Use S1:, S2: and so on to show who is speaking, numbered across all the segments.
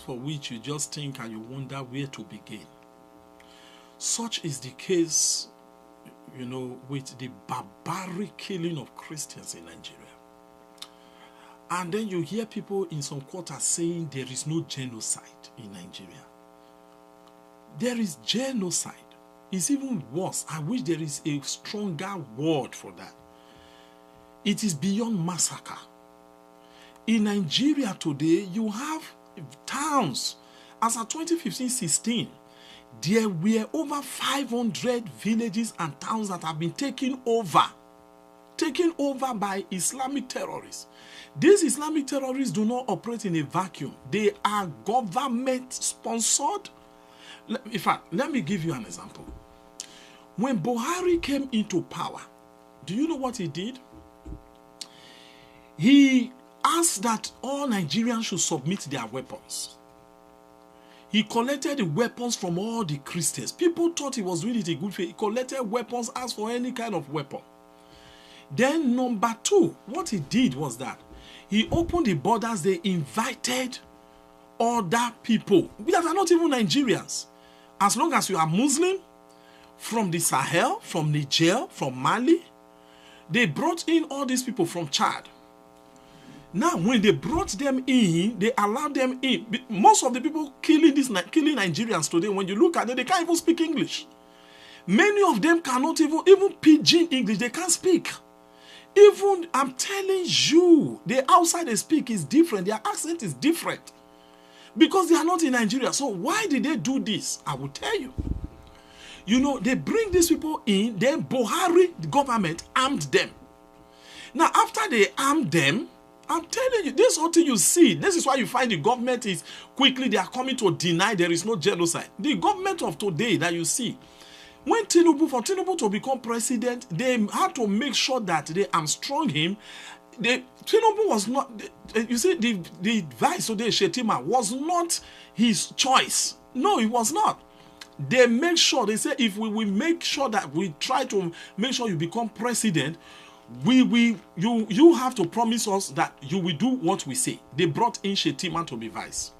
S1: for which you just think and you wonder where to begin. Such is the case, with the barbaric killing of Christians in Nigeria. And then you hear people in some quarters saying there is no genocide in Nigeria. There is genocide. It's even worse. I wish there is a stronger word for that. It is beyond massacre. In Nigeria today, you have towns. As of 2015-16, there were over 500 villages and towns that have been taken over by Islamic terrorists. These Islamic terrorists do not operate in a vacuum. They are government-sponsored. In fact, let me give you an example. When Buhari came into power, do you know what he did? He asked that all Nigerians should submit their weapons. He collected the weapons from all the Christians. People thought he was doing it a good faith. He collected weapons, asked for any kind of weapon. Then number two, what he did was that he opened the borders. They invited other people that are not even Nigerians. As long as you are Muslim, from the Sahel, from Niger, from Mali, they brought in all these people from Chad. Now, when they brought them in, they allowed them in. Most of the people killing Nigerians today, when you look at them, they can't even speak English. Many of them cannot even pidgin English. They can't speak. Even, I'm telling you, the outside they speak is different. Their accent is different. Because they are not in Nigeria. So why did they do this? I will tell you. They bring these people in, then Buhari, the government, armed them. Now, after they armed them, I'm telling you, this whole thing you see, this is why you find the government is quickly, they are coming to deny there is no genocide. The government of today that you see, for Tinubu to become president, they had to make sure that they hamstrung him. Tinubu was not, you see, the vice today, Shetima, was not his choice. No, it was not. They make sure, they say, if we will make sure that we try to make sure you become president, you have to promise us that you will do what we say. They brought in Shetima to be vice.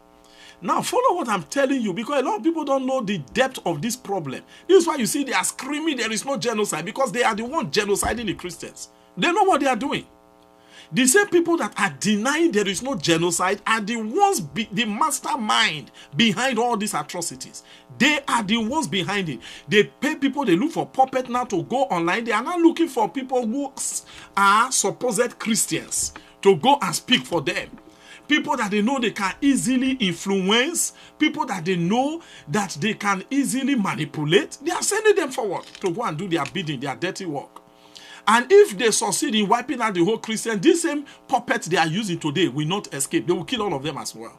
S1: Now, follow what I'm telling you, because a lot of people don't know the depth of this problem. This is why you see they are screaming there is no genocide, because they are the ones genociding the Christians. They know what they are doing. The same people that are denying there is no genocide are the ones, the mastermind behind all these atrocities. They are the ones behind it. They pay people, they look for puppet now to go online. They are now looking for people who are supposed Christians to go and speak for them. People that they know they can easily influence, people that they know that they can easily manipulate, they are sending them forward to go and do their bidding, their dirty work. And if they succeed in wiping out the whole Christian, this same puppet they are using today will not escape. They will kill all of them as well.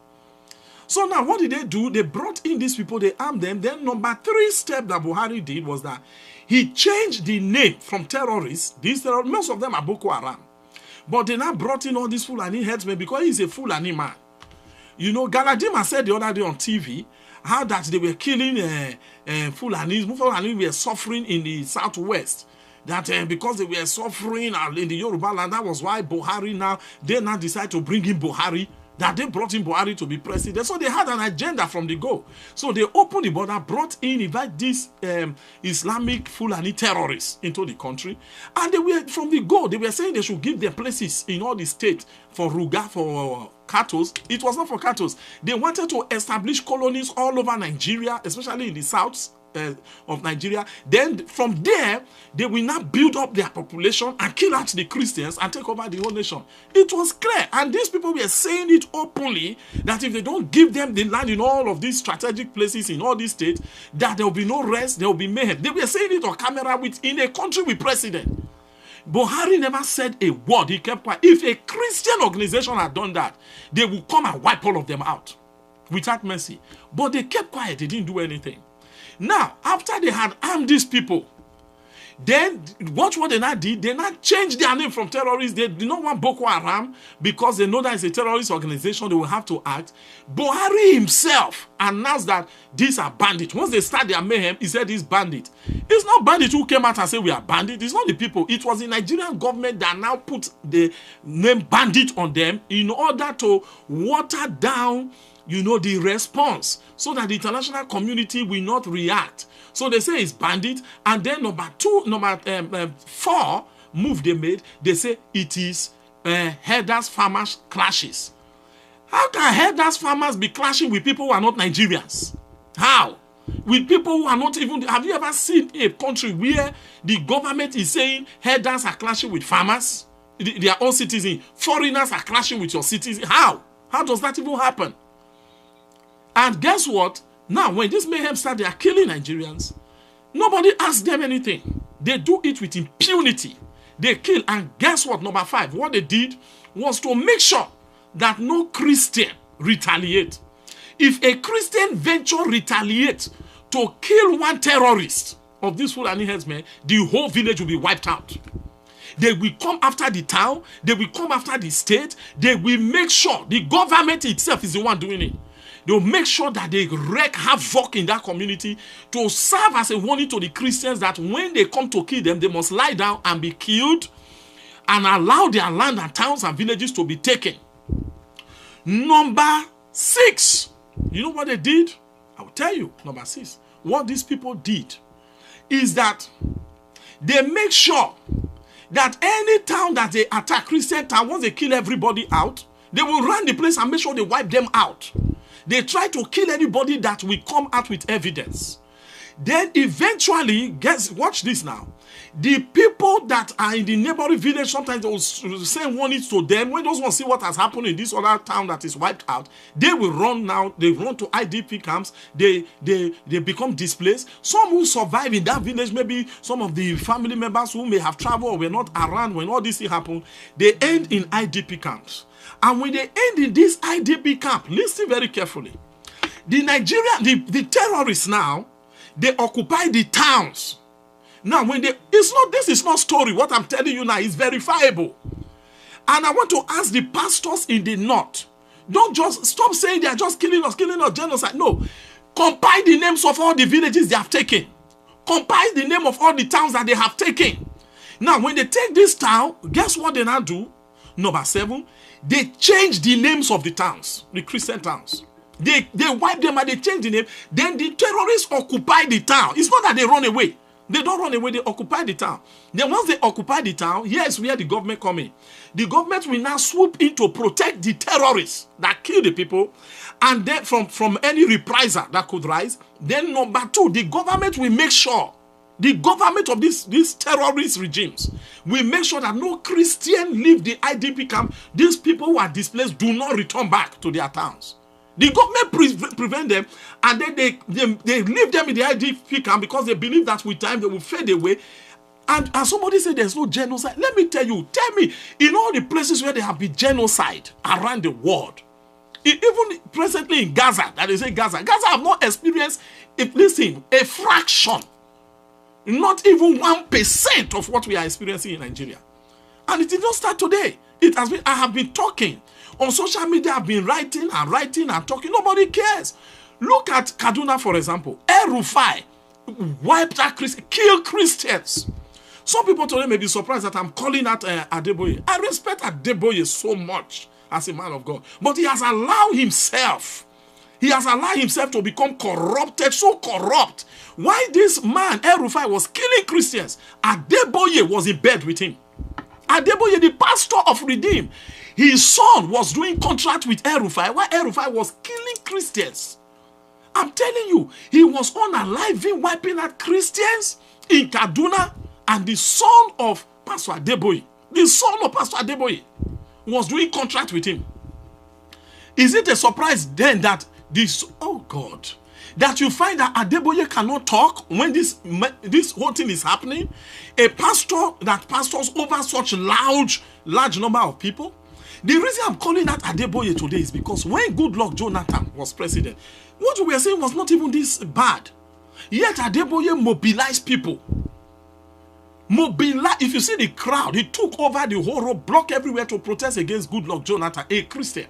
S1: So now what did they do? They brought in these people, they armed them. Then number 3 step that Buhari did was that he changed the name from terrorists. These terrorists, most of them are Boko Haram. But they now brought in all these Fulani headsmen because he's a Fulani man. Galadima said the other day on TV how that they were killing Fulanis. Fulani were suffering in the southwest. That because they were suffering in the Yoruba land, that was why they now decide to bring in Buhari, that they brought in Buhari to be president. So they had an agenda from the go. So they opened the border, brought in, invite these Islamic Fulani terrorists into the country. And they were, from the go, they were saying they should give them places in all the states for Ruga, for cattle. It was not for cattle. They wanted to establish colonies all over Nigeria, especially in the south of Nigeria. Then from there, they will now build up their population and kill out the Christians and take over the whole nation. It was clear. And these people were saying it openly that if they don't give them the land in all of these strategic places in all these states, that there will be no rest, there will be mayhem. They were saying it on camera in a country with president. Buhari never said a word. He kept quiet. If a Christian organization had done that, they would come and wipe all of them out without mercy. But they kept quiet. They didn't do anything. Now, after they had armed these people, then watch what they now did. They now changed their name from terrorists. They did not want Boko Haram because they know that it's a terrorist organization. They will have to act. Buhari himself announced that these are bandits. Once they start their mayhem, he said, "This bandit." It's not bandits who came out and said we are bandits. It's not the people. It was the Nigerian government that now put the name bandit on them in order to water down you know, the response, so that the international community will not react. So they say it's bandit. And then number 4 move they made, they say it is herders farmers clashes. How can herders farmers be clashing with people who are not Nigerians? How? With people who are not even, have you ever seen a country where the government is saying herders are clashing with farmers, their own citizens, foreigners are clashing with your citizens? How? How does that even happen? And guess what? Now, when this mayhem starts, they are killing Nigerians. Nobody asks them anything. They do it with impunity. They kill. And guess what? Number 5, what they did was to make sure that no Christian retaliate. If a Christian venture retaliate to kill one terrorist of this Fulani headsmen, the whole village will be wiped out. They will come after the town. They will come after the state. They will make sure the government itself is the one doing it. They will make sure that they wreak havoc in that community to serve as a warning to the Christians that when they come to kill them, they must lie down and be killed and allow their land and towns and villages to be taken. Number 6. You know what they did? I will tell you. Number 6. What these people did is that they make sure that any town that they attack, Christian town, once they kill everybody out, they will run the place and make sure they wipe them out. They try to kill anybody that will come out with evidence. Then eventually, watch this now. The people that are in the neighboring village, sometimes they will send warnings to them. When those ones see what has happened in this other town that is wiped out, they will run now. They run to IDP camps. They become displaced. Some who survive in that village, maybe some of the family members who may have traveled or were not around when all this happened, they end in IDP camps. And when they end in this IDP camp, listen very carefully. The the terrorists now, they occupy the towns. Now, this is not story. What I'm telling you now is verifiable. And I want to ask the pastors in the north, don't just stop saying they are just killing us, genocide. No. Compile the names of all the villages they have taken. Compile the name of all the towns that they have taken. Now, when they take this town, guess what they now do? Number 7, they change the names of the towns, the Christian towns. They wipe them and they change the name. Then the terrorists occupy the town. It's not that they run away. They don't run away, they occupy the town. Then once they occupy the town, here's where the government come in. The government will now swoop in to protect the terrorists that kill the people, and then from any reprisal that could rise. Then number 2, the government will make sure, the government of these terrorist regimes will make sure that no Christian leave the IDP camp. These people who are displaced do not return back to their towns. The government prevent them, and then they leave them in the IDP camp because they believe that with time they will fade away. And somebody said there's no genocide. Let me tell me, in all the places where there have been genocide around the world, even presently in Gaza, that they say Gaza have not experienced, a fraction, not even 1% of what we are experiencing in Nigeria. And it did not start today. I have been talking. On social media, I've been writing and talking. Nobody cares. Look at Kaduna, for example. El-Rufai wiped out Christians, killed Christians. Some people today may be surprised that I'm calling out Adeboye. I respect Adeboye so much as a man of God. But he has allowed himself to become corrupted, so corrupt. Why this man, El-Rufai, was killing Christians, Adeboye was in bed with him. Adeboye, the pastor of Redeem, his son was doing contract with El-Rufai while El-Rufai was killing Christians. I'm telling you, he was unaliving, wiping out Christians in Kaduna, and the son of Pastor Adeboye, was doing contract with him. Is it a surprise then that that you find that Adeboye cannot talk when this whole thing is happening? A pastor that pastors over such large number of people? The reason I'm calling out Adeboye today is because when Goodluck Jonathan was president, what we were saying was not even this bad. Yet Adeboye mobilized people. If you see the crowd, he took over the whole road, block everywhere to protest against Goodluck Jonathan, a Christian.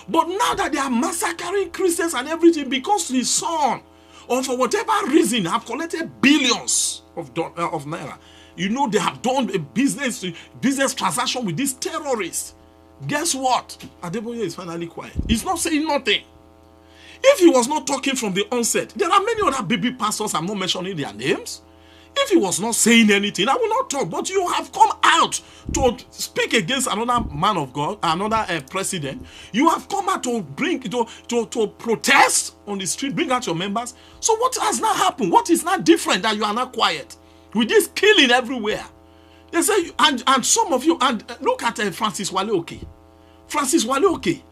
S1: But now that they are massacring Christians and everything because his son, or for whatever reason, have collected billions of naira. You know, they have done a business transaction with these terrorists. Guess what? Adeboye is finally quiet. He's not saying nothing. If he was not talking from the onset, there are many other baby pastors, I'm not mentioning their names. If he was not saying anything, I will not talk. But you have come out to speak against another man of God, another president. You have come out to to protest on the street, bring out your members. So what has not happened? What is not different that you are not quiet? With this killing everywhere. They say, and some of you, and look at Francis Wale Oke. Francis Wale Oke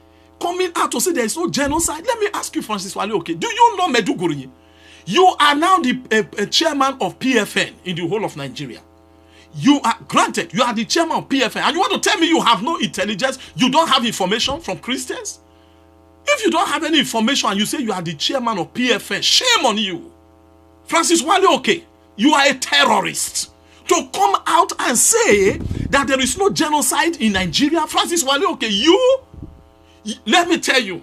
S1: coming out to say there is no genocide. Let me ask you, Francis Wale Oke, do you know Meduguri? You are now the chairman of PFN in the whole of Nigeria. You are, granted, you are the chairman of PFN, and you want to tell me you have no intelligence, you don't have information from Christians? If you don't have any information and you say you are the chairman of PFN, shame on you. Francis Wale Oke, you are a terrorist. To come out and say that there is no genocide in Nigeria, Francis Wale Oke, let me tell you,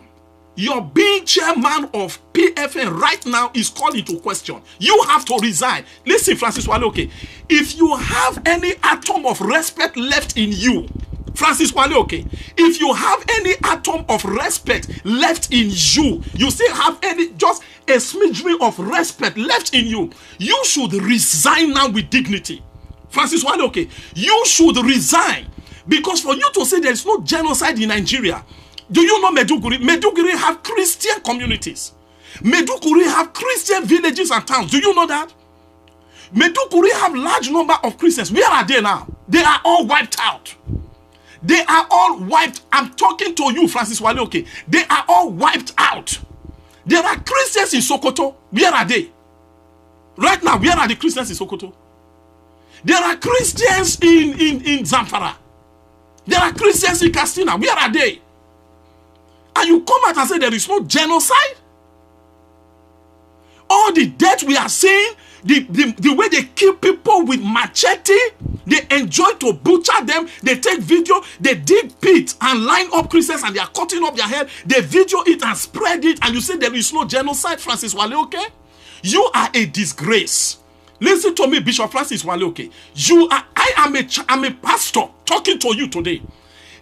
S1: your being chairman of PFN right now is called into question. You have to resign. Listen, Francis Wale Oke, if you have any atom of respect left in you, Francis Wale Oke, if you have any atom of respect left in you, you still have any, just a smidgen of respect left in you, you should resign now with dignity. Francis Wale Oke, you should resign, because for you to say there is no genocide in Nigeria, do you know Meduguri? Meduguri have Christian communities. Meduguri have Christian villages and towns. Do you know that? Meduguri have large number of Christians. Where are they now? They are all wiped out. They are all wiped. I'm talking to you, Francis Wale Oke. They are all wiped out. There are Christians in Sokoto. Where are they? Right now, where are the Christians in Sokoto? There are Christians in Zamfara. There are Christians in Katsina. Where are they? And you come out and say there is no genocide? All the death we are seeing, the way they kill people with machete, they enjoy to butcher them, they take video, they dig pits and line up Christians and they are cutting up their head, they video it and spread it, and you say there is no genocide, Francis Wale Oke? You are a disgrace. Listen to me, Bishop Francis Wale Oke. I'm a pastor talking to you today.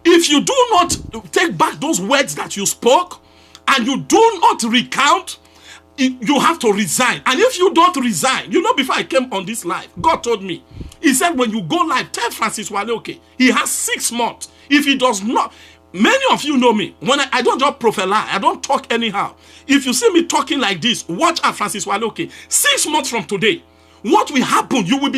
S1: If you do not take back those words that you spoke, and you do not recount, you have to resign. And if you don't resign, you know, before I came on this live, God told me, he said, when you go live, tell Francis Wale Oke, he has 6 months. If he does not, many of you know me, when I don't just prophesy, I don't talk anyhow. If you see me talking like this, watch out, Francis Wale Oke. 6 months from today, what will happen? You will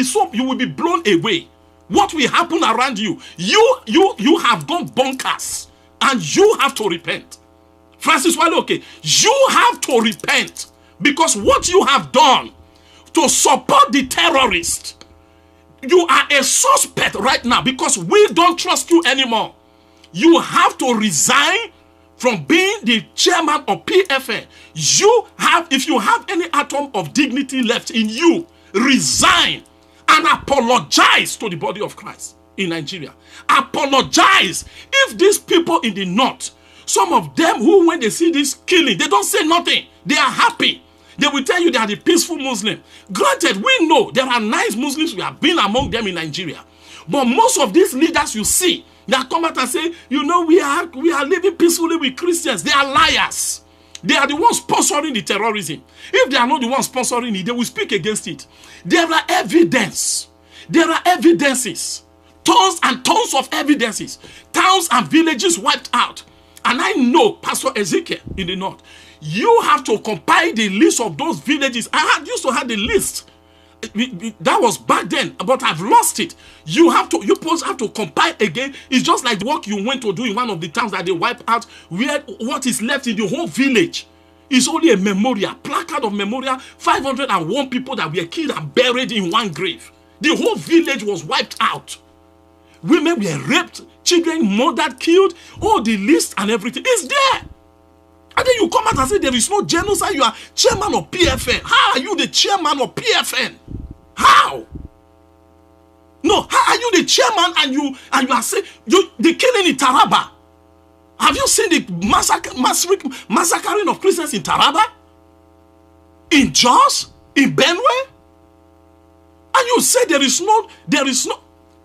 S1: be blown away. What will happen around you? You have gone bonkers, and you have to repent. Francis Wale Oke, you have to repent, because what you have done to support the terrorist, you are a suspect right now, because we don't trust you anymore. You have to resign from being the chairman of PFN. If you have any atom of dignity left in you, resign. And apologize to the body of Christ in Nigeria. Apologize. If these people in the north, some of them who, when they see this killing, they don't say nothing. They are happy. They will tell you they are the peaceful Muslim. Granted, we know there are nice Muslims. We have been among them in Nigeria. But most of these leaders you see, they come out and say, you know, we are living peacefully with Christians. They are liars. They are the ones sponsoring the terrorism. If they are not the ones sponsoring it, they will speak against it. There are evidence. There are evidences. Tons and tons of evidences. Towns and villages wiped out. And I know, Pastor Ezekiel in the north, you have to compile the list of those villages. I used to have the list. That was back then, but I've lost it. You both have to compile again. It's just like the work you went to do in one of the towns that they wiped out, where what is left in the whole village is only a memorial, placard of memorial, 501 people that were killed and buried in one grave. The whole village was wiped out. Women were raped, children murdered, killed, all the list and everything is there. And then you come out and say there is no genocide. You are chairman of PFN. How are you the chairman of PFN? How? No, how are you the chairman and you are saying the killing in Taraba? Have you seen the massacring of Christians in Taraba? In Jos? In Benue? And you say there is no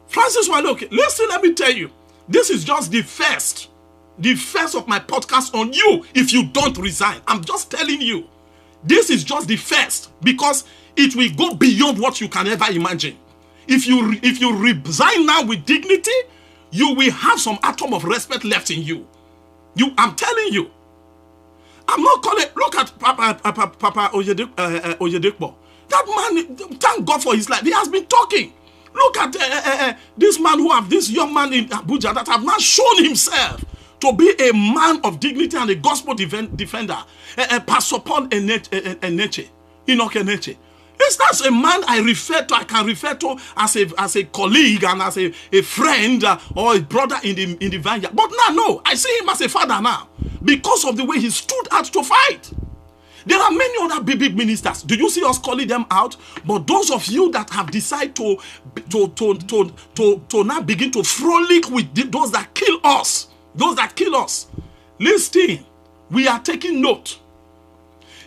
S1: Francis Wale Oke, listen, let me tell you, this is just the first the first of my podcast on you if you don't resign. I'm just telling you. This is just the first, because it will go beyond what you can ever imagine. If you resign now with dignity, you will have some atom of respect left in you. I'm telling you. I'm not calling. Look at Papa Oyedepo. That man, thank God for his life. He has been talking. Look at this man this young man in Abuja that have now shown himself to be a man of dignity and a gospel defender. Pastor Paul Eneche, Enoch Eneche. Is that a man I can refer to as a colleague and as a friend or a brother in the vineyard? But now, no, I see him as a father now because of the way he stood out to fight. There are many other big ministers. Do you see us calling them out? But those of you that have decided to now begin to frolic with those that kill us, listen, we are taking note.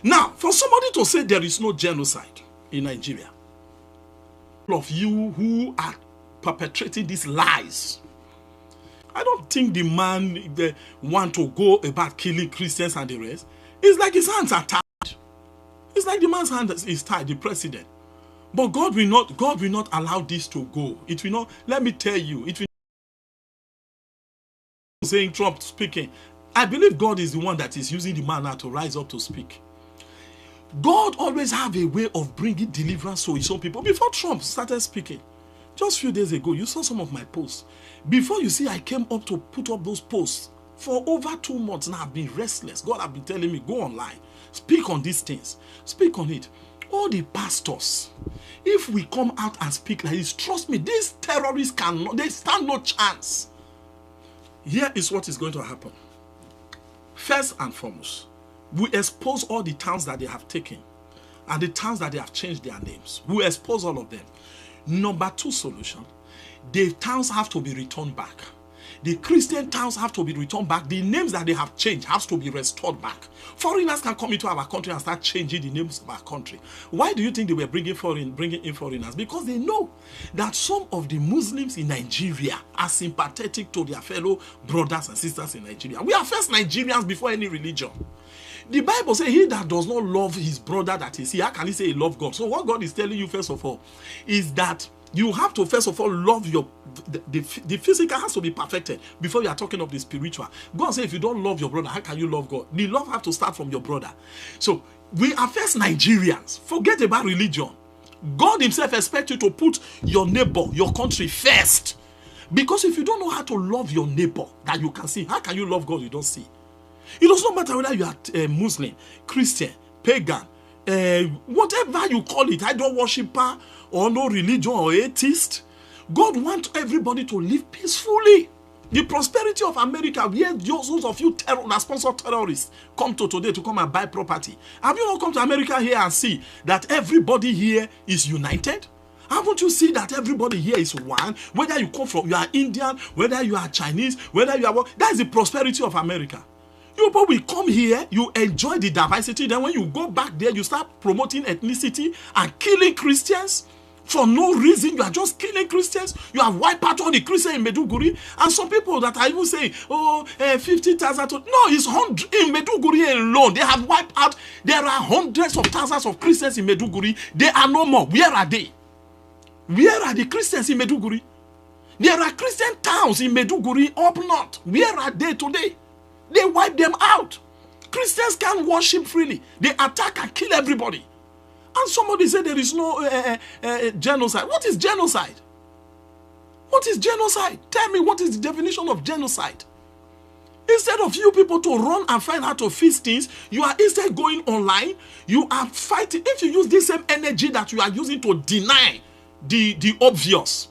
S1: Now, for somebody to say there is no genocide in Nigeria, all of you who are perpetrating these lies, I don't think the man want to go about killing Christians and the rest. It's like his hands are tied. It's like the man's hand is tied, the president. But God will not allow this to go. It will not. Let me tell you, it will. Saying Trump speaking, I believe God is the one that is using the man now to rise up to speak. God always have a way of bringing deliverance to his own people. Before Trump started speaking, just a few days ago, you saw some of my posts. Before you see, I came up to put up those posts. For over 2 months now, I've been restless. God has been telling me, go online, speak on these things, speak on it. All the pastors, if we come out and speak like this, trust me, these terrorists they stand no chance. Here is what is going to happen. First and foremost, we expose all the towns that they have taken and the towns that they have changed their names. We expose all of them. Number 2 solution, the towns have to be returned back. The Christian towns have to be returned back. The names that they have changed have to be restored back. Foreigners can come into our country and start changing the names of our country. Why do you think they were bringing in foreigners? Because they know that some of the Muslims in Nigeria are sympathetic to their fellow brothers and sisters in Nigeria. We are first Nigerians before any religion. The Bible says, he that does not love his brother that is here, how can he say he loves God? So what God is telling you first of all is that you have to first of all love the physical has to be perfected before you are talking of the spiritual. God says if you don't love your brother, how can you love God? The love has to start from your brother. So we are first Nigerians. Forget about religion. God himself expects you to put your neighbor, your country first. Because if you don't know how to love your neighbor that you can see, how can you love God you don't see? It does not matter whether you are Muslim, Christian, pagan, whatever you call it, idol worshiper or no religion or atheist. God wants everybody to live peacefully. The prosperity of America, where those of you that sponsor terrorists come to today to come and buy property. Have you not come to America here and see that everybody here is united? Haven't you seen that everybody here is one? Whether you come from, you are Indian, whether you are Chinese, whether you are what, that is the prosperity of America. You people will come here, you enjoy the diversity, then when you go back there, you start promoting ethnicity and killing Christians. For no reason, you are just killing Christians. You have wiped out all the Christians in Meduguri. And some people that are even saying, 50,000. No, it's 100 in Meduguri alone. They have wiped out. There are hundreds of thousands of Christians in Meduguri. They are no more. Where are they? Where are the Christians in Meduguri? There are Christian towns in Meduguri up north. Where are they today? They wipe them out. Christians can't worship freely. They attack and kill everybody. And somebody said there is no genocide. What is genocide? What is genocide? Tell me, what is the definition of genocide? Instead of you people to run and find how to fix things, you are instead going online. You are fighting. If you use this same energy that you are using to deny the obvious,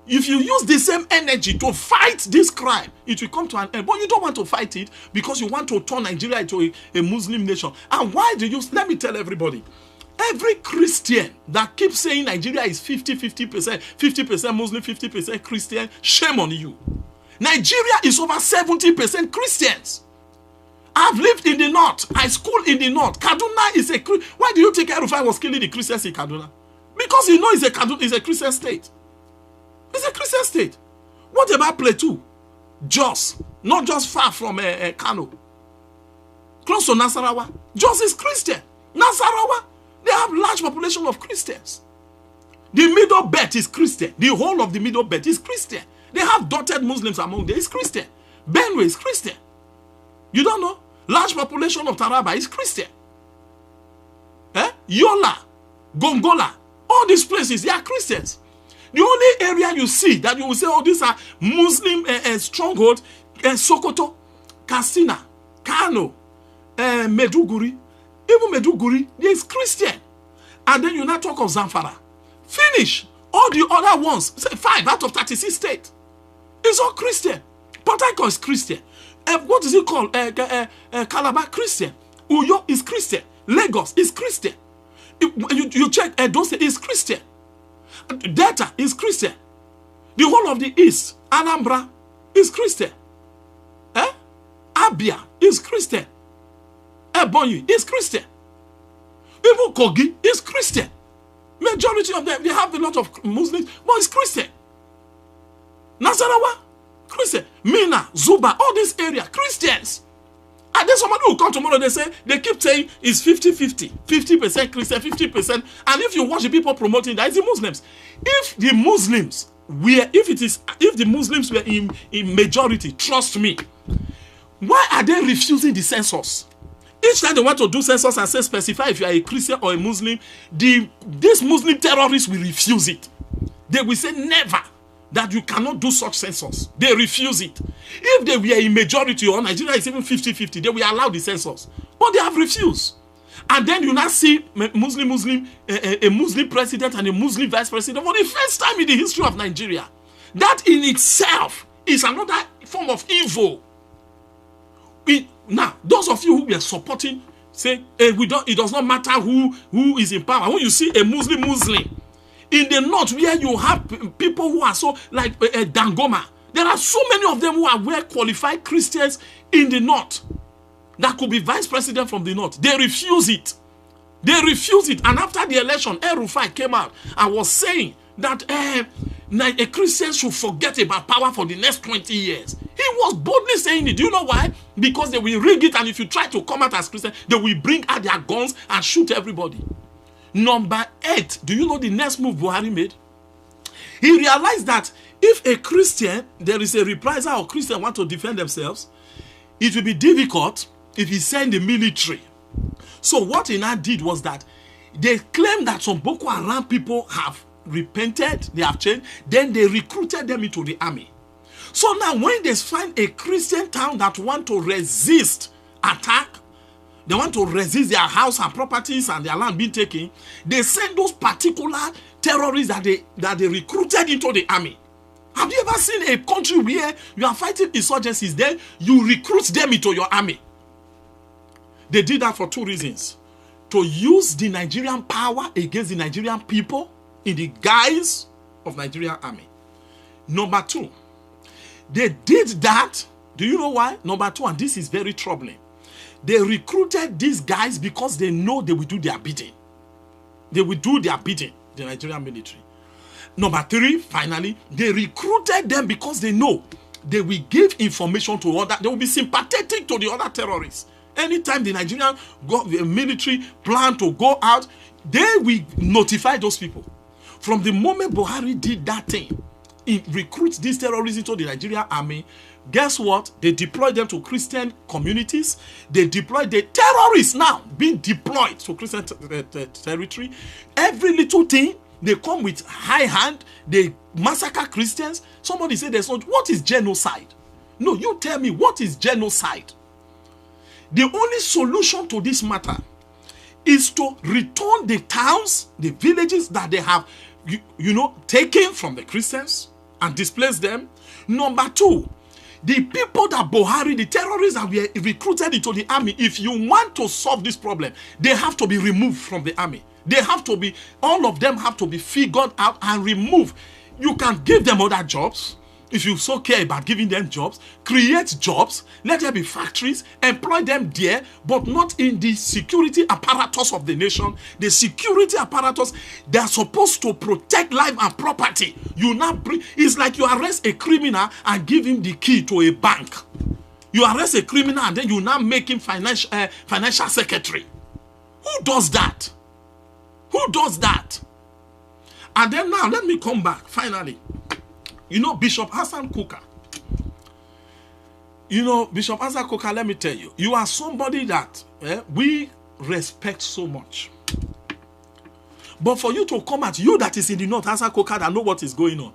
S1: if you use the same energy to fight this crime, it will come to an end. But you don't want to fight it because you want to turn Nigeria into a Muslim nation. And why do you? Let me tell everybody. Every Christian that keeps saying Nigeria is 50% Muslim, 50% Christian, shame on you. Nigeria is over 70% Christians. I've lived in the north. I schooled in the north. Kaduna is a... Why do you think Erufai was killing the Christians in Kaduna? Because you know it's a Christian state. It's a Christian state. What about Plateau? Jos, not just far from Kano, close to Nasarawa. Jos is Christian. Nasarawa, they have large population of Christians. The Middle Belt is Christian. The whole of the Middle Belt is Christian. They have dotted Muslims among them. It's Christian. Benue is Christian. You don't know? Large population of Taraba is Christian. Yola, Gongola, all these places, they are Christians. The only area you see that you will say, oh, these are Muslim strongholds, Sokoto, Katsina, Kano, Meduguri. Even Meduguri, there is Christian. And then you now talk of Zamfara. Finish. All the other ones, say 5 out of 36 states. It's all Christian. Port Harcourt is Christian. What is it called? Calabar, Christian. Uyo is Christian. Lagos is Christian. You check Edo State is Christian. Delta is Christian. The whole of the East, Anambra, is Christian. Abia is Christian. Ebonyi is Christian. Even Kogi is Christian. Majority of them, they have a lot of Muslims, but it's Christian. Nasarawa, Christian. Mina, Zuba, all these areas, Christians. And then somebody will come tomorrow, they keep saying it's 50-50. 50% Christian, 50%. And if you watch the people promoting that, it's the Muslims. If the Muslims were in majority, trust me, why are they refusing the census? Each time they want to do census and say specify if you are a Christian or a Muslim, these Muslim terrorists will refuse it. They will say never, that you cannot do such census. They refuse it. If they were in majority or Nigeria is even 50-50, they will allow the census. But they have refused. And then you now see a Muslim president and a Muslim vice president for the first time in the history of Nigeria. That in itself is another form of evil. Now, those of you who were supporting, say, it does not matter who is in power. When you see a Muslim in the north, where you have people who are so like Dangoma, there are so many of them who are well qualified Christians in the north that could be vice president from the north. They refuse it. They refuse it. And after the election, El-Rufai came out and was saying that a Christian should forget about power for the next 20 years. He was boldly saying it. Do you know why? Because they will rig it, and if you try to come out as Christian, they will bring out their guns and shoot everybody. Number 8, do you know the next move Buhari made? He realized that if a Christian, there is a reprisal or Christian want to defend themselves, it will be difficult if he send the military. So what he now did was that they claimed that some Boko Haram people have repented, they have changed, then they recruited them into the army. So now when they find a Christian town that want to resist attack, they want to resist their house and properties and their land being taken, they send those particular terrorists that they recruited into the army. Have you ever seen a country where you are fighting insurgencies, then you recruit them into your army? They did that for 2 reasons. To use the Nigerian power against the Nigerian people in the guise of Nigerian army. Number 2, they did that. Do you know why? Number 2, and this is very troubling. They recruited these guys because they know they will do their bidding. They will do their bidding, the Nigerian military. Number 3, finally, they recruited them because they know they will give information to other. They will be sympathetic to the other terrorists. Anytime the Nigerian military plan to go out, they will notify those people. From the moment Buhari did that thing, he recruits these terrorists into the Nigerian army. Guess what? They deployed them to Christian communities. They deployed the terrorists now being deployed to Christian territory. Every little thing, they come with high hand. They massacre Christians. Somebody said there's not. What is genocide? No, you tell me, what is genocide? The only solution to this matter is to return the towns, the villages that they have, taken from the Christians and displace them. Number 2, the people that Buhari, the terrorists that were recruited into the army, if you want to solve this problem, they have to be removed from the army. They have to be, all of them have to be figured out and removed. You can give them other jobs. If you so care about giving them jobs, create jobs, let there be factories, employ them there, but not in the security apparatus of the nation. The security apparatus, they are supposed to protect life and property. You now bring, it's like you arrest a criminal and give him the key to a bank. You arrest a criminal and then you now make him financial secretary. Who does that? Who does that? And then now, let me come back, finally. You know, Bishop Hassan Kuka. You know, Bishop Hassan Kuka, let me tell you, you are somebody that we respect so much. But for you to come at, you that is in the north, Hassan Kuka, that know what is going on,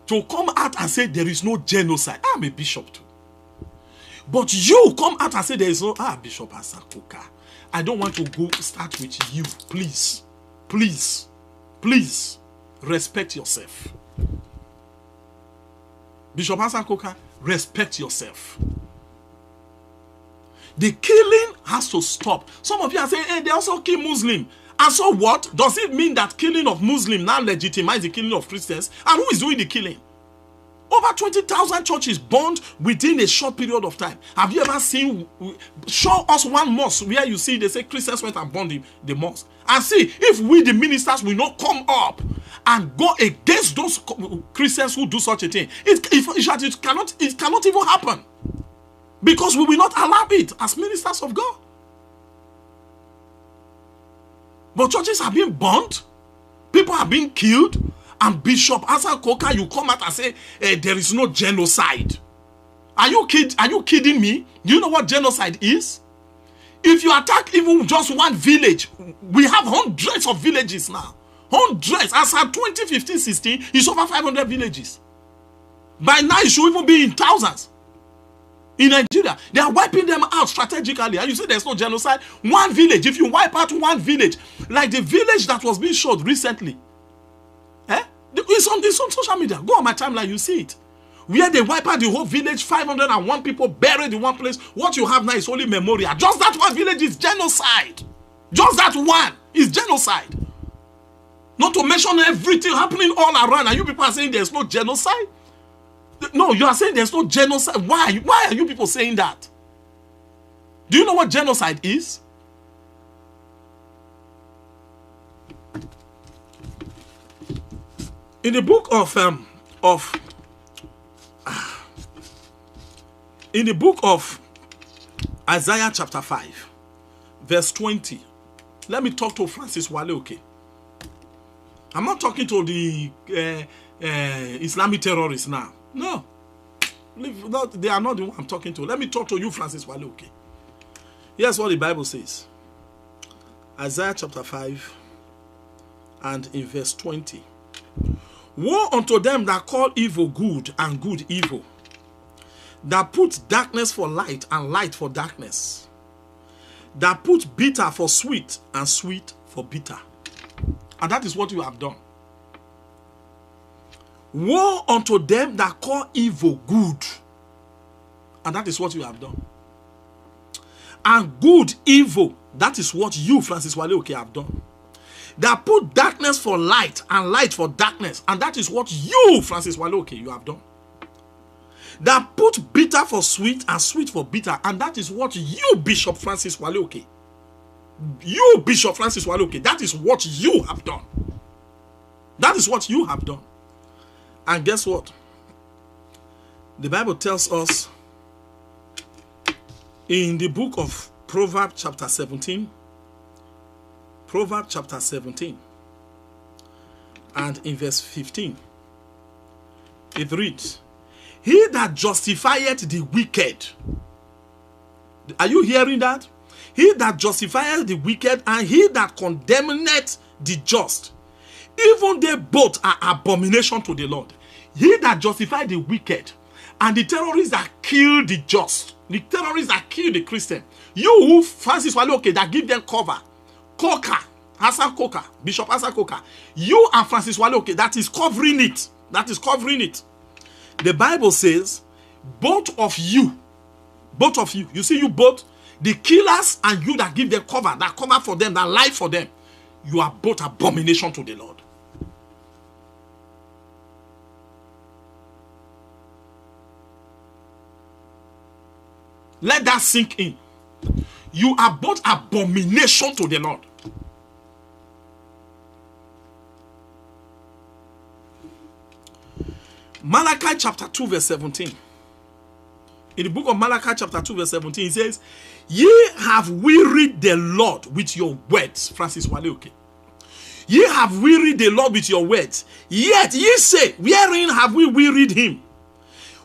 S1: to come out and say there is no genocide. I'm a bishop too. But you come out and say there is no, Bishop Hassan Kuka, I don't want to go start with you. Please, please, please, respect yourself. Bishop Hassan Kuka, respect yourself. The killing has to stop. Some of you are saying, hey, they also kill Muslims. And so what? Does it mean that killing of Muslims now legitimizes the killing of Christians? And who is doing the killing? Over 20,000 churches burned within a short period of time. Have you ever seen, show us one mosque where you see they say Christians went and burned the mosque. And see, if we the ministers will not come up and go against those Christians who do such a thing, it cannot even happen. Because we will not allow it as ministers of God. But churches are being burned. People are being killed. And Bishop Hassan Kuka, you come out and say, there is no genocide. Are you kidding me? Do you know what genocide is? If you attack even just one village, we have hundreds of villages now. Hundreds. As at 2015-16, it's over 500 villages. By now, it should even be in thousands. In Nigeria, they are wiping them out strategically. And you say there's no genocide. One village, if you wipe out one village, like the village that was being showed recently, it's on social media. Go on my timeline, you see it. Where they wipe out the whole village, 501 people buried in one place. What you have now is only memorial. Just that one village is genocide. Just that one is genocide. Not to mention everything happening all around. And you people are saying there's no genocide? No, you are saying there's no genocide. Why? Why are you people saying that? Do you know what genocide is? In the book of Isaiah chapter 5, verse 20. Let me talk to Francis Wale, okay? I'm not talking to the Islamic terrorists now. No. They are not the one I'm talking to. Let me talk to you, Francis Wale, okay? Here's what the Bible says. Isaiah chapter 5 and in verse 20. Woe unto them that call evil good and good evil, that put darkness for light and light for darkness, that put bitter for sweet and sweet for bitter. And that is what you have done. Woe unto them that call evil good, and that is what you have done. And good evil, that is what you, Francis Wale, okay, have done. That put darkness for light and light for darkness. And that is what you, Francis Wale, you have done. That put bitter for sweet and sweet for bitter. And that is what you, Bishop Francis Wale, you, Bishop Francis Wale, that is what you have done. That is what you have done. And guess what? The Bible tells us in the book of Proverbs chapter 17, Proverbs chapter 17 and in verse 15, it reads, he that justifieth the wicked. Are you hearing that? He that justifieth the wicked and he that condemneth the just, even they both are abomination to the Lord. He that justified the wicked and the terrorists that kill the just, the terrorists that kill the Christian, you who, Francis Wale, that give them cover, Coca, Hassan Coca, Bishop Hassan Coca, you and Francis Wale, that is covering it. That is covering it. The Bible says, both of you, you see you both, the killers and you that give them cover, that cover for them, that lie for them, you are both abomination to the Lord. Let that sink in. You are both abomination to the Lord. Malachi chapter 2 verse 17. In the book of Malachi chapter 2 verse 17, it says, ye have wearied the Lord with your words. Francis Waleoke. Ye have wearied the Lord with your words. Yet ye say, wherein have we wearied him?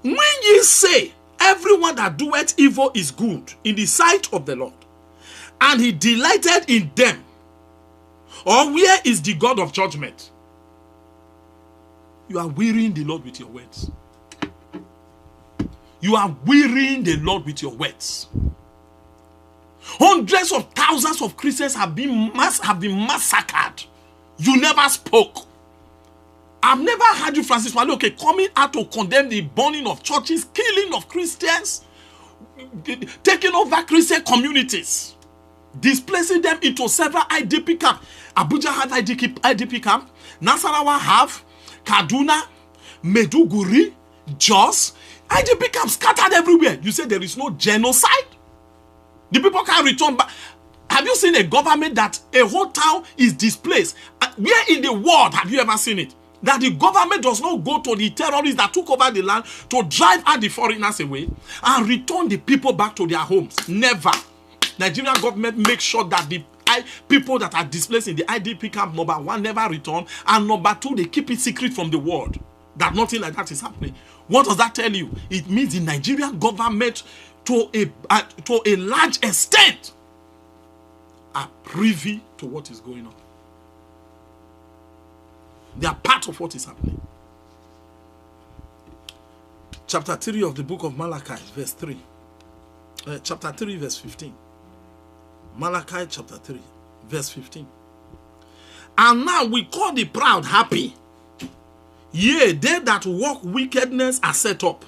S1: When ye say, everyone that doeth evil is good in the sight of the Lord, and he delighted in them, or where is the God of judgment? You are wearying the Lord with your words. You are wearying the Lord with your words. Hundreds of thousands of Christians have been massacred. You never spoke. I've never heard you, Francis Waleoke, coming out to condemn the burning of churches, killing of Christians, taking over Christian communities, displacing them into several IDP camps. Abuja had IDP camp. Nasarawa have. Kaduna, Meduguri, Jos. IDP camps scattered everywhere. You say there is no genocide? The people can't return back. Have you seen a government that a whole town is displaced? Where in the world have you ever seen it? That the government does not go to the terrorists that took over the land to drive out the foreigners away and return the people back to their homes. Never. Nigerian government makes sure that the people that are displaced in the IDP camp, number one, never return, and number two, they keep it secret from the world that nothing like that is happening. What does that tell you? It means the Nigerian government, to a large extent, are privy to what is going on. They are part of what is happening. Chapter 3 of the book of Malachi, verse 3. Chapter 3, verse 15. Malachi chapter 3, verse 15. And now we call the proud happy. Yea, they that walk wickedness are set up.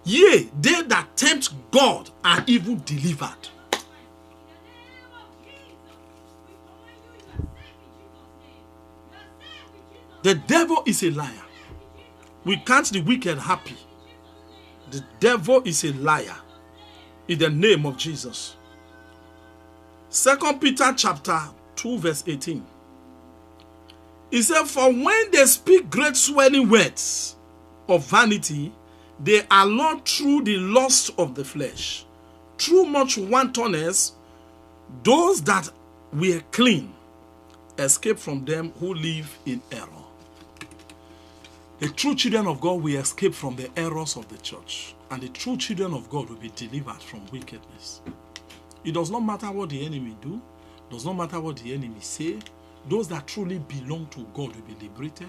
S1: Yea, they that tempt God are even delivered. The devil is a liar. We count the wicked happy. The devil is a liar. In the name of Jesus. 2 Peter chapter 2 verse 18. He said, for when they speak great swelling words of vanity, they are not through the lust of the flesh. Through much wantonness, those that were clean escape from them who live in error. The true children of God will escape from the errors of the church. And the true children of God will be delivered from wickedness. It does not matter what the enemy do. It does not matter what the enemy say. Those that truly belong to God will be liberated.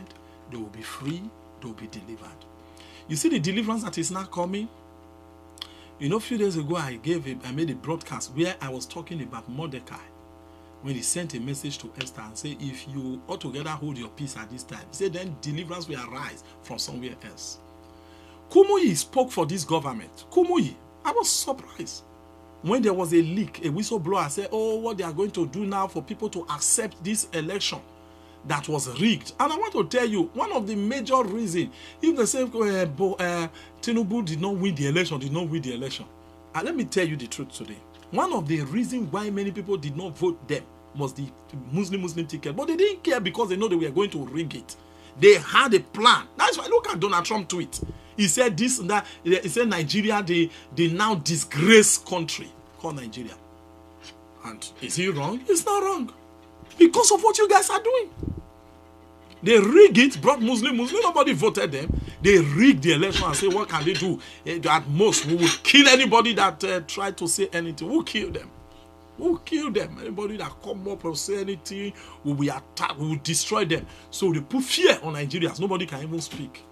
S1: They will be free. They will be delivered. You see the deliverance that is now coming? You know, a few days ago, I made a broadcast where I was talking about Mordecai. When he sent a message to Esther and said, if you altogether hold your peace at this time, he said, then deliverance will arise from somewhere else. Kumuyi spoke for this government. Kumuyi, I was surprised. When there was a leak, a whistleblower said, oh, what they are going to do now for people to accept this election that was rigged. And I want to tell you, one of the major reasons, if they say Tinubu did not win the election, and let me tell you the truth today. One of the reasons why many people did not vote them was the Muslim ticket. But they didn't care because they know they were going to rig it. They had a plan. That's why look at Donald Trump tweet. He said this and that. He said Nigeria, they now disgrace country called Nigeria. And is he wrong? It's not wrong. Because of what you guys are doing. They rig it, brought Muslim, nobody voted them. They rigged the election and say, what can they do? At most, we will kill anybody that tried to say anything. We'll kill them. We'll kill them. Anybody that come up and say anything, we will attack, we will destroy them. So they put fear on Nigerians. Nobody can even speak.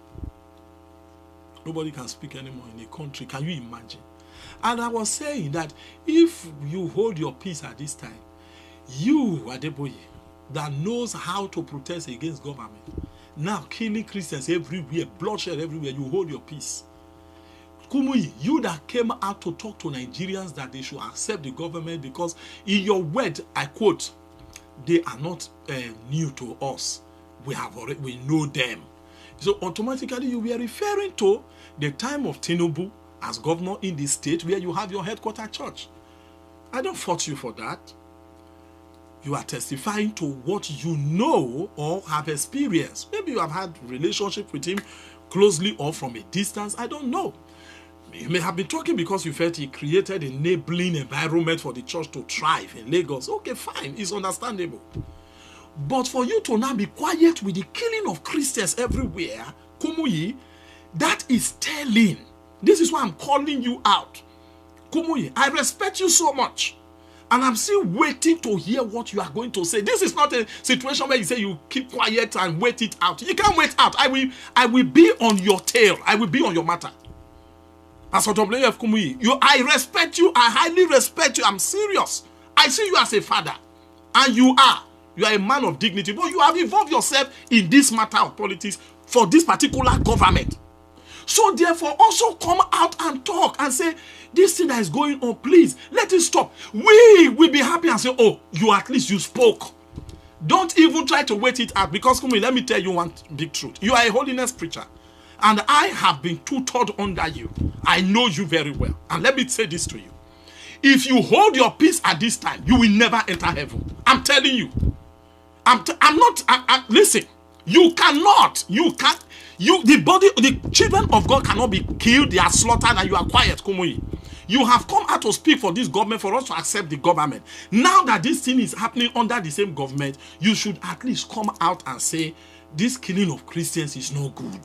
S1: Nobody can speak anymore in the country. Can you imagine? And I was saying that if you hold your peace at this time, you, Adeboye, that knows how to protest against government, now killing Christians everywhere, bloodshed everywhere, you hold your peace. Kumuyi, you that came out to talk to Nigerians that they should accept the government because in your word, I quote, they are not new to us. We know them. So automatically you were referring to the time of Tinubu as governor in the state where you have your headquarter church. I don't fault you for that. You are testifying to what you know or have experienced. Maybe you have had relationship with him closely or from a distance. I don't know. You may have been talking because you felt he created a enabling environment for the church to thrive in Lagos. Okay, fine. It's understandable. But for you to now be quiet with the killing of Christians everywhere, Kumuyi, that is telling. This is why I'm calling you out. Kumuyi, I respect you so much. And I'm still waiting to hear what you are going to say. This is not a situation where you say you keep quiet and wait it out. You can't wait out. I will be on your tail. I will be on your matter. As for WF Kumuyi, I respect you. I highly respect you. I'm serious. I see you as a father. And you are a man of dignity. But you have involved yourself in this matter of politics for this particular government. So therefore, also come out and talk and say, this thing that is going on, please, let it stop. We will be happy and say, oh, at least you spoke. Don't even try to wait it out. Because, Kumuyi, let me tell you one big truth. You are a holiness preacher. And I have been tutored under you. I know you very well. And let me say this to you. If you hold your peace at this time, you will never enter heaven. I'm telling you. Listen, you cannot. The children of God cannot be killed. They are slaughtered and you are quiet, Kumuyi. You have come out to speak for this government, for us to accept the government. Now that this thing is happening under the same government, you should at least come out and say, this killing of Christians is no good.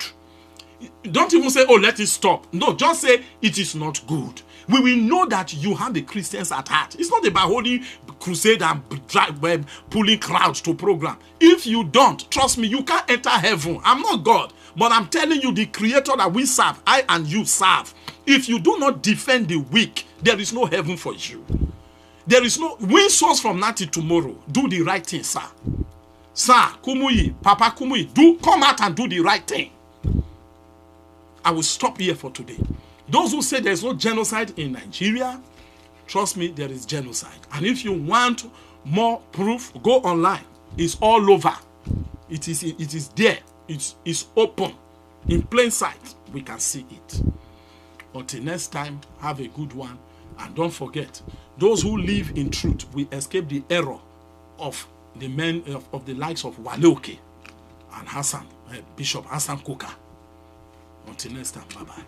S1: Don't even say, oh, let it stop. No, just say, it is not good. We will know that you have the Christians at heart. It's not about holding crusade and pulling crowds to program. If you don't, trust me, you can't enter heaven. I'm not God, but I'm telling you, the creator that we serve, I and you serve. If you do not defend the weak, there is no heaven for you. There is no win souls from now till tomorrow. Do the right thing, sir. Sir, Kumuyi, Papa Kumuyi, come out and do the right thing. I will stop here for today. Those who say there is no genocide in Nigeria, trust me, there is genocide. And if you want more proof, go online. It's all over. It is there. It's open. In plain sight, we can see it. Until next time, have a good one. And don't forget, those who live in truth will escape the error of the men of the likes of Waleoke and Hassan, Bishop Hassan Kuka. Until next time, bye-bye.